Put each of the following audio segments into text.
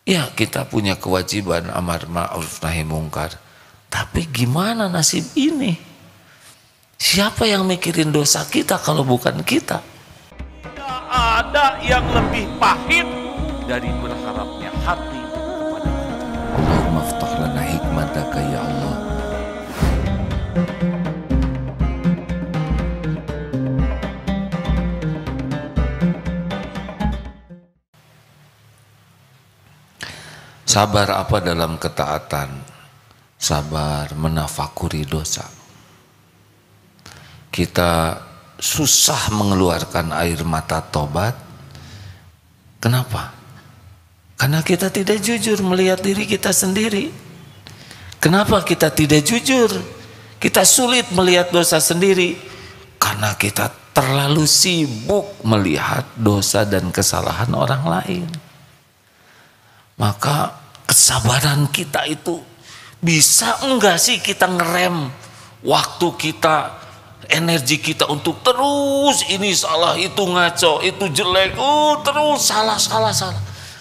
Ya, kita punya kewajiban amar ma'ruf nahi mungkar. Tapi gimana nasib ini? Siapa yang mikirin dosa kita kalau bukan kita? Tidak ada yang lebih pahit dari berharapnya hati kepada kita. Allahumma ftah lana hikmataka ya Allah. Sabar apa dalam ketaatan? Sabar menafakuri dosa. Kita susah mengeluarkan air mata tobat. Kenapa? Karena kita tidak jujur melihat diri kita sendiri. Kenapa kita tidak jujur? Kita sulit melihat dosa sendiri karena kita terlalu sibuk melihat dosa dan kesalahan orang lain. Maka kesabaran kita itu bisa enggak sih kita ngerem waktu kita, energi kita untuk terus ini salah, itu ngaco, itu jelek, terus salah.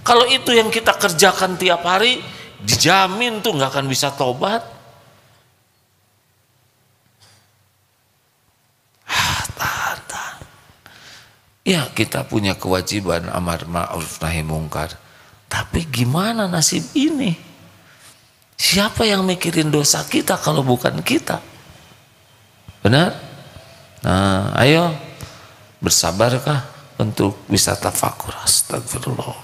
Kalau itu yang kita kerjakan tiap hari, dijamin tuh nggak akan bisa tobat. Tahan. Ya, kita punya kewajiban amar ma'ruf nahi mungkar. Tapi gimana nasib ini? Siapa yang mikirin dosa kita kalau bukan kita? Benar? Nah, ayo bersabarkah untuk bisa tafakur? Astagfirullah.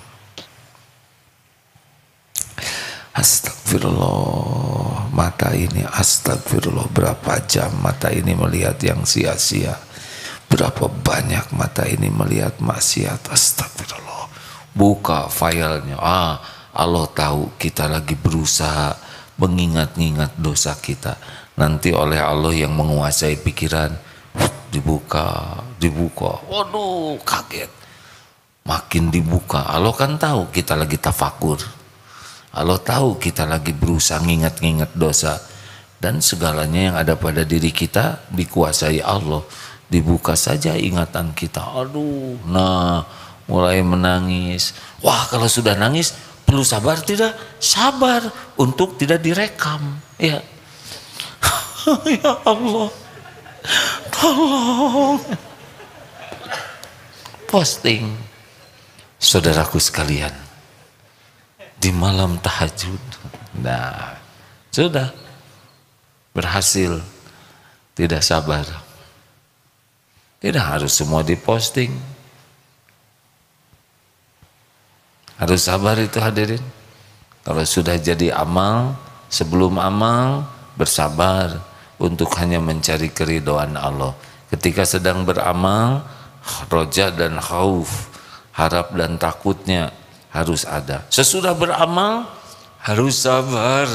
Astagfirullah. Mata ini astagfirullah, berapa jam mata ini melihat yang sia-sia, berapa banyak mata ini melihat maksiat. Astagfirullah. Buka filenya. Allah tahu kita lagi berusaha mengingat-ingat dosa kita. Nanti oleh Allah yang menguasai pikiran, dibuka. Waduh, kaget. Makin dibuka, Allah kan tahu kita lagi tafakur. Allah tahu kita lagi berusaha ngingat-ngingat dosa. Dan segalanya yang ada pada diri kita dikuasai Allah. Dibuka saja ingatan kita. Aduh, nah mulai menangis. Wah, kalau sudah nangis perlu sabar tidak? Sabar untuk tidak direkam. Ya. Ya Allah, tolong. Posting, saudaraku sekalian, di malam tahajud. Nah, sudah berhasil. Tidak sabar. Tidak harus semua diposting. Harus sabar itu hadirin. Kalau sudah jadi amal, sebelum amal bersabar untuk hanya mencari keridhaan Allah. Ketika sedang beramal, roja dan khauf, harap dan takutnya harus ada. Sesudah beramal harus sabar,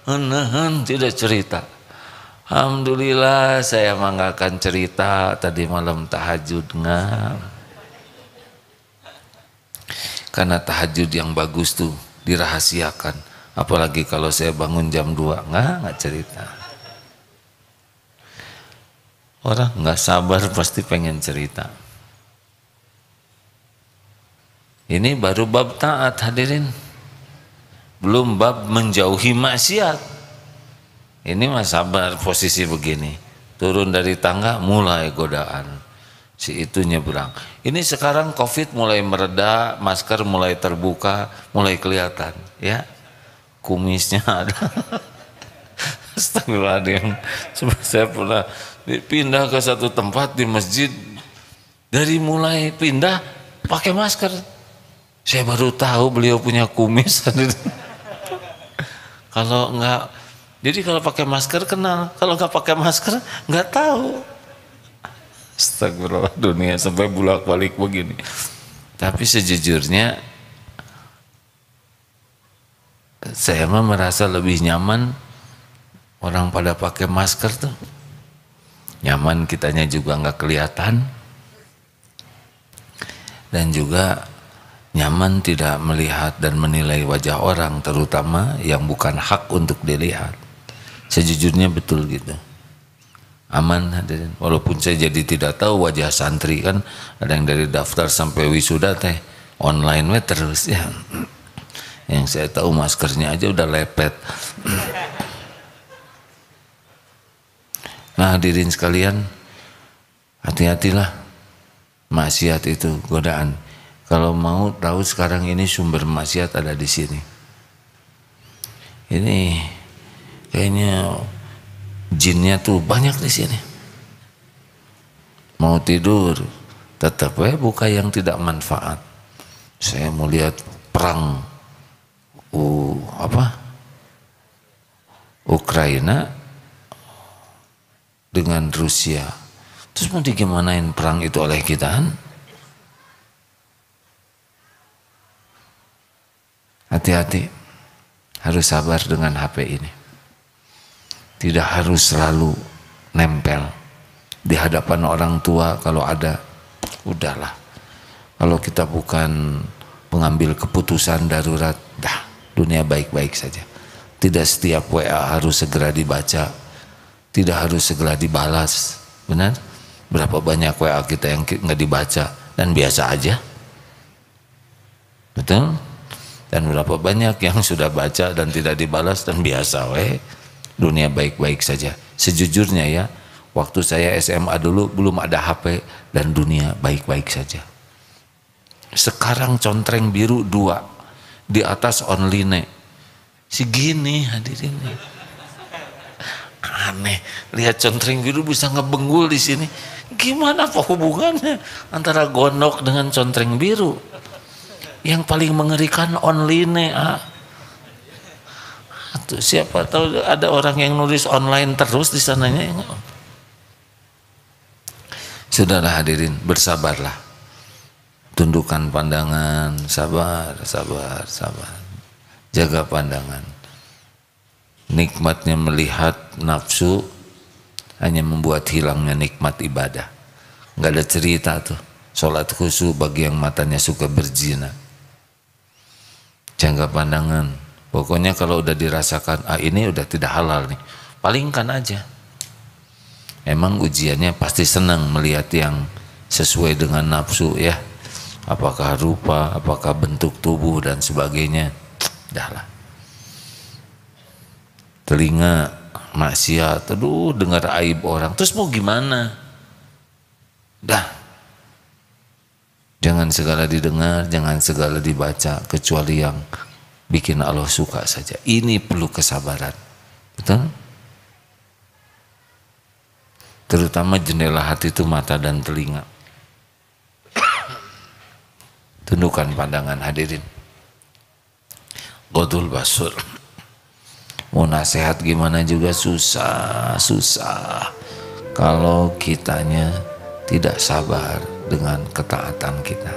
menahan, tidak cerita. Alhamdulillah saya nggak akan cerita tadi malam tahajud nggak. Karena tahajud yang bagus tuh dirahasiakan. Apalagi kalau saya bangun jam 2, nggak cerita. Orang nggak sabar pasti pengen cerita. Ini baru bab taat hadirin. Belum bab menjauhi maksiat. Ini mah sabar posisi begini. Turun dari tangga mulai godaan. Si itu nyebrang. Ini sekarang COVID mulai mereda, masker mulai terbuka, mulai kelihatan, ya. Kumisnya ada. Astagfirullahaladzim. Saya pernah pindah ke satu tempat di masjid, dari mulai pindah pakai masker. Saya baru tahu beliau punya kumis. Kalau enggak, jadi kalau pakai masker kenal, kalau enggak pakai masker enggak tahu. Astagfirullah, dunia sampai bolak-balik begini. Tapi sejujurnya saya mah merasa lebih nyaman orang pada pakai masker tuh. Nyaman, kitanya juga nggak kelihatan. Dan juga nyaman tidak melihat dan menilai wajah orang, terutama yang bukan hak untuk dilihat. Sejujurnya betul gitu. Aman hadirin. Walaupun saya jadi tidak tahu wajah santri, kan ada yang dari daftar sampai wisuda teh online terus ya. Yang saya tahu maskernya aja udah lepet. Nah hadirin sekalian, hati-hatilah maksiat itu godaan. Kalau mau tahu sekarang ini sumber maksiat ada di sini. Ini kayaknya jinnya tuh banyak di sini. Mau tidur tetap buka yang tidak manfaat. Saya mau lihat perang Ukraina dengan Rusia. Terus mau digimanain perang itu oleh kita kan? Hati-hati, harus sabar dengan HP ini. Tidak harus selalu nempel di hadapan orang tua. Kalau ada, udahlah. Kalau kita bukan pengambil keputusan darurat, dah, dunia baik-baik saja. Tidak setiap WA harus segera dibaca, tidak harus segera dibalas. Benar? Berapa banyak WA kita yang nggak dibaca dan biasa aja, betul? Dan berapa banyak yang sudah baca dan tidak dibalas dan biasa, dunia baik-baik saja. Sejujurnya ya, waktu saya SMA dulu belum ada HP dan dunia baik-baik saja. Sekarang contreng biru 2, di atas online, segini hadirin. Aneh, lihat contreng biru bisa ngebengul di sini. Gimana apa hubungannya antara gondok dengan contreng biru? Yang paling mengerikan online. Siapa tahu ada orang yang nulis online terus di sananya. Sudahlah hadirin, bersabarlah. Tundukkan pandangan, sabar. Jaga pandangan. Nikmatnya melihat nafsu hanya membuat hilangnya nikmat ibadah. Nggak ada cerita tuh sholat khusyuk bagi yang matanya suka berzina. Jaga pandangan. Pokoknya kalau udah dirasakan ini udah tidak halal nih, palingkan aja. Emang ujiannya pasti senang melihat yang sesuai dengan nafsu ya. Apakah rupa, apakah bentuk tubuh dan sebagainya. Dahlah. Telinga maksiat, aduh dengar aib orang, terus mau gimana? Dah. Jangan segala didengar, jangan segala dibaca, kecuali yang bikin Allah suka saja. Ini perlu kesabaran. Betul? Terutama jendela hati itu mata dan telinga. Tundukkan pandangan hadirin. Qadul basur. Mau nasihat gimana juga susah. Kalau kitanya tidak sabar dengan ketaatan kita.